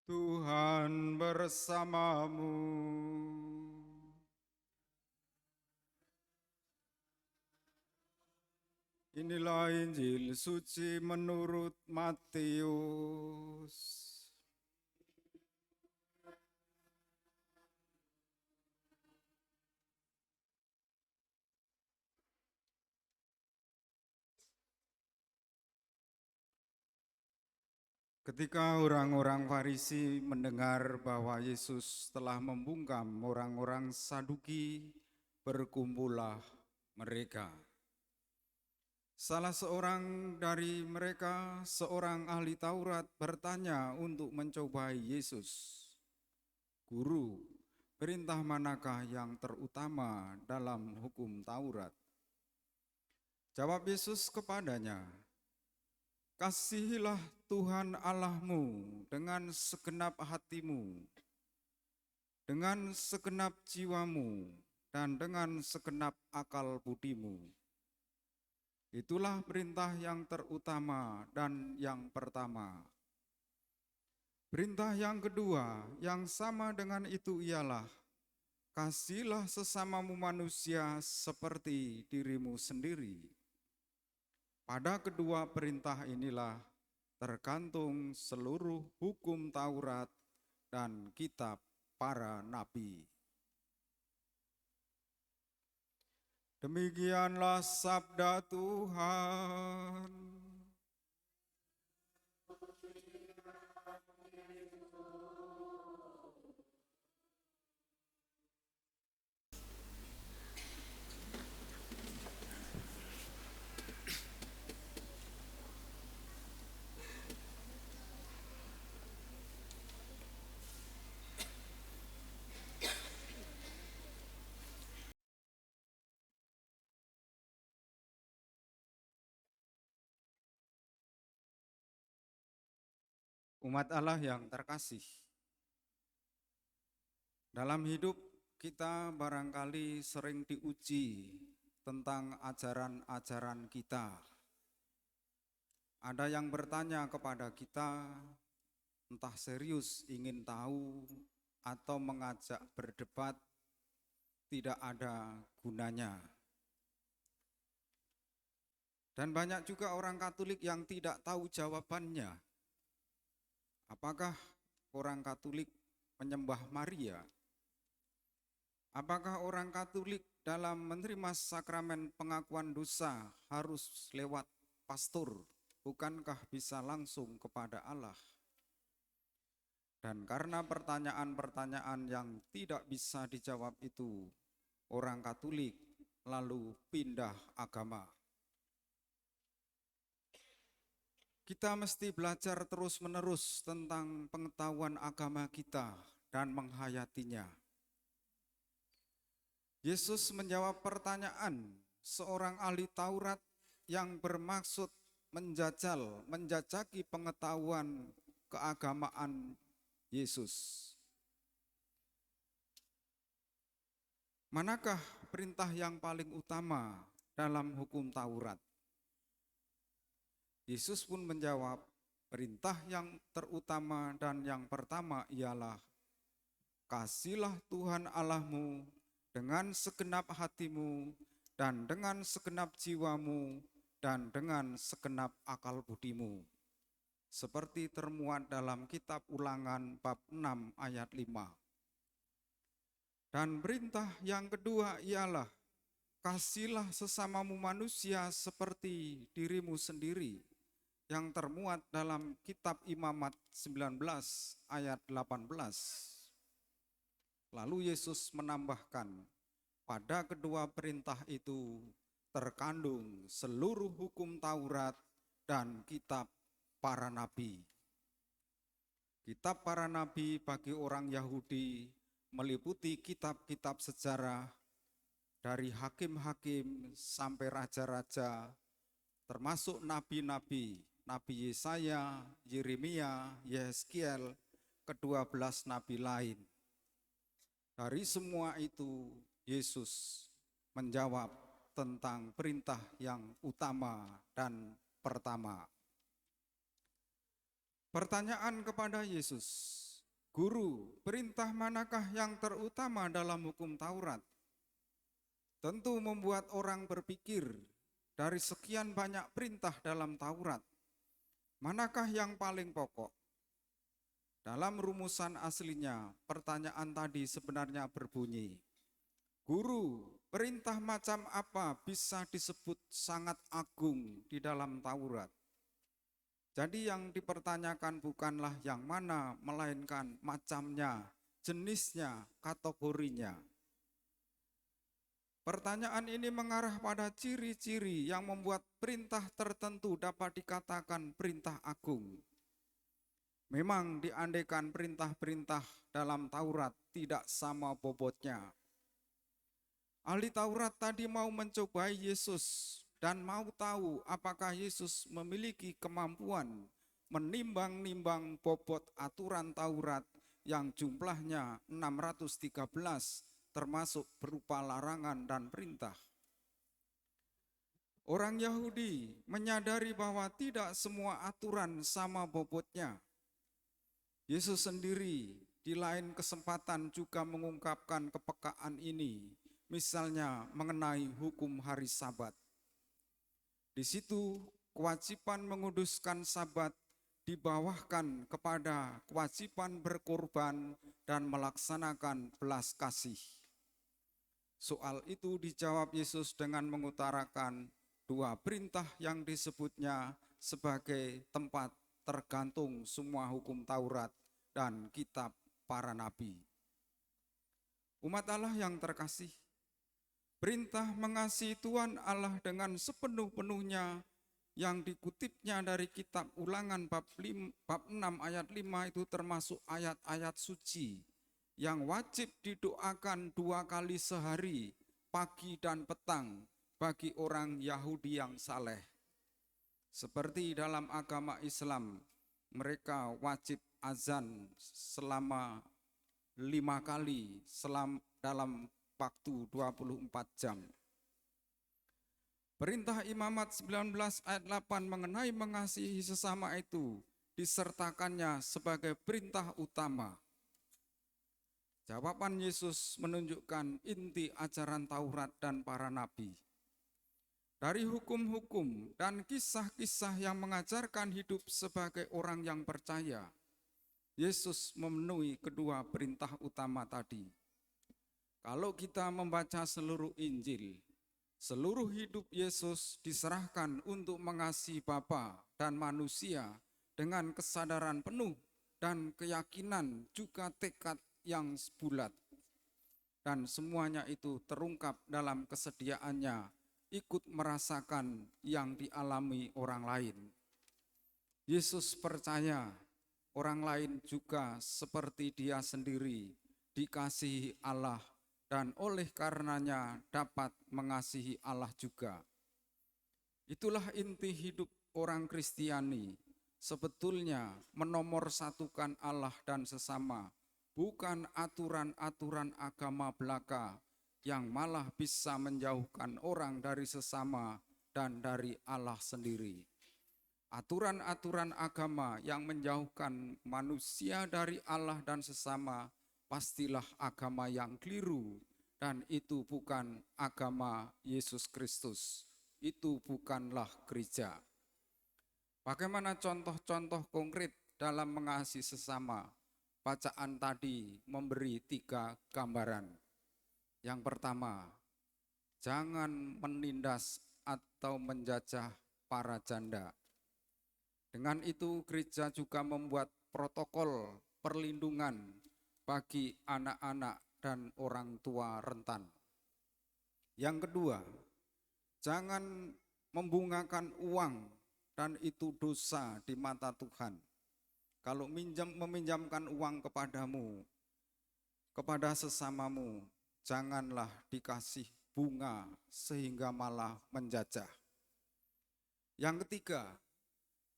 Tuhan bersamamu. Inilah Injil suci menurut Matius. Ketika orang-orang Farisi mendengar bahwa Yesus telah membungkam orang-orang Saduki, berkumpullah mereka. Salah seorang dari mereka, seorang ahli Taurat, bertanya untuk mencobai Yesus. Guru, perintah manakah yang terutama dalam hukum Taurat? Jawab Yesus kepadanya, kasihilah Tuhan Allahmu dengan segenap hatimu, dengan segenap jiwamu, dan dengan segenap akal budimu. Itulah perintah yang terutama dan yang pertama. Perintah yang kedua yang sama dengan itu ialah, kasihilah sesamamu manusia seperti dirimu sendiri. Pada kedua perintah inilah tergantung seluruh hukum Taurat dan kitab para nabi. Demikianlah sabda Tuhan. Umat Allah yang terkasih, dalam hidup kita barangkali sering diuji tentang ajaran-ajaran kita. Ada yang bertanya kepada kita, entah serius ingin tahu atau mengajak berdebat, tidak ada gunanya. Dan banyak juga orang Katolik yang tidak tahu jawabannya. Apakah orang Katolik menyembah Maria? Apakah orang Katolik dalam menerima sakramen pengakuan dosa harus lewat pastor? Bukankah bisa langsung kepada Allah? Dan karena pertanyaan-pertanyaan yang tidak bisa dijawab itu, orang Katolik lalu pindah agama. Kita mesti belajar terus-menerus tentang pengetahuan agama kita dan menghayatinya. Yesus menjawab pertanyaan seorang ahli Taurat yang bermaksud menjajaki pengetahuan keagamaan Yesus. Manakah perintah yang paling utama dalam hukum Taurat? Yesus pun menjawab, perintah yang terutama dan yang pertama ialah, kasihilah Tuhan Allahmu dengan segenap hatimu dan dengan segenap jiwamu dan dengan segenap akal budimu. Seperti termuat dalam kitab Ulangan bab 6 ayat 5. Dan perintah yang kedua ialah, kasihilah sesamamu manusia seperti dirimu sendiri, yang termuat dalam kitab Imamat 19 ayat 18. Lalu Yesus menambahkan, pada kedua perintah itu terkandung seluruh hukum Taurat dan kitab para nabi. Kitab para nabi bagi orang Yahudi meliputi kitab-kitab sejarah dari hakim-hakim sampai raja-raja, termasuk nabi-nabi, Nabi Yesaya, Yeremia, Yehezkiel, ke-12 nabi lain. Dari semua itu, Yesus menjawab tentang perintah yang utama dan pertama. Pertanyaan kepada Yesus, Guru, perintah manakah yang terutama dalam hukum Taurat? Tentu membuat orang berpikir dari sekian banyak perintah dalam Taurat, manakah yang paling pokok? Dalam rumusan aslinya, pertanyaan tadi sebenarnya berbunyi, Guru, perintah macam apa bisa disebut sangat agung di dalam Taurat? Jadi yang dipertanyakan bukanlah yang mana, melainkan macamnya, jenisnya, kategorinya. Pertanyaan ini mengarah pada ciri-ciri yang membuat perintah tertentu dapat dikatakan perintah agung. Memang diandaikan perintah-perintah dalam Taurat tidak sama bobotnya. Ahli Taurat tadi mau mencobai Yesus dan mau tahu apakah Yesus memiliki kemampuan menimbang-nimbang bobot aturan Taurat yang jumlahnya 613, termasuk berupa larangan dan perintah. Orang Yahudi menyadari bahwa tidak semua aturan sama bobotnya. Yesus sendiri di lain kesempatan juga mengungkapkan kepekaan ini, misalnya mengenai hukum hari Sabat. Di situ kewajiban menguduskan Sabat dibawahkan kepada kewajiban berkorban dan melaksanakan belas kasih. Soal itu dijawab Yesus dengan mengutarakan dua perintah yang disebutnya sebagai tempat tergantung semua hukum Taurat dan kitab para nabi. Umat Allah yang terkasih, perintah mengasihi Tuhan Allah dengan sepenuh-penuhnya yang dikutipnya dari kitab Ulangan bab 6 ayat 5 itu termasuk ayat-ayat suci yang wajib didoakan 2 kali sehari, pagi dan petang, bagi orang Yahudi yang saleh. Seperti dalam agama Islam, mereka wajib azan selama 5 kali dalam waktu 24 jam. Perintah Imamat 19 ayat 8 mengenai mengasihi sesama itu disertakannya sebagai perintah utama. Jawaban Yesus menunjukkan inti ajaran Taurat dan para nabi. Dari hukum-hukum dan kisah-kisah yang mengajarkan hidup sebagai orang yang percaya, Yesus memenuhi kedua perintah utama tadi. Kalau kita membaca seluruh Injil, seluruh hidup Yesus diserahkan untuk mengasihi Bapa dan manusia dengan kesadaran penuh dan keyakinan juga tekad yang bulat. Dan semuanya itu terungkap dalam kesediaannya ikut merasakan yang dialami orang lain. Yesus percaya orang lain juga seperti dia sendiri dikasihi Allah dan oleh karenanya dapat mengasihi Allah juga. Itulah inti hidup orang Kristiani, sebetulnya menomorsatukan Allah dan sesama, bukan aturan-aturan agama belaka yang malah bisa menjauhkan orang dari sesama dan dari Allah sendiri. Aturan-aturan agama yang menjauhkan manusia dari Allah dan sesama pastilah agama yang keliru, dan itu bukan agama Yesus Kristus. Itu bukanlah gereja. Bagaimana contoh-contoh konkret dalam mengasihi sesama? Bacaan tadi memberi 3 gambaran. Yang pertama, jangan menindas atau menjajah para janda. Dengan itu gereja juga membuat protokol perlindungan bagi anak-anak dan orang tua rentan. Yang kedua, jangan membungakan uang dan itu dosa di mata Tuhan. Kalau meminjamkan uang kepadamu, kepada sesamamu, janganlah dikasih bunga sehingga malah menjajah. Yang ketiga,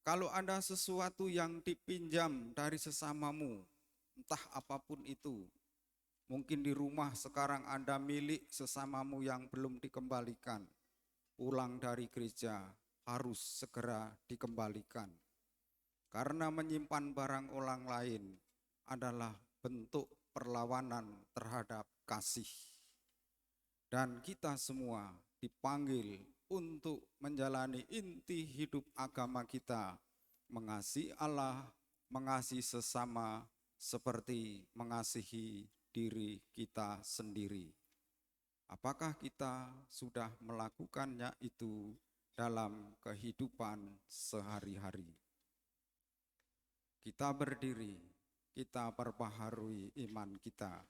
kalau ada sesuatu yang dipinjam dari sesamamu, entah apapun itu, mungkin di rumah sekarang ada milik sesamamu yang belum dikembalikan, pulang dari gereja harus segera dikembalikan. Karena menyimpan barang orang lain adalah bentuk perlawanan terhadap kasih. Dan kita semua dipanggil untuk menjalani inti hidup agama kita, mengasihi Allah, mengasihi sesama, seperti mengasihi diri kita sendiri. Apakah kita sudah melakukannya itu dalam kehidupan sehari-hari? Kita berdiri, kita perbaharui iman kita.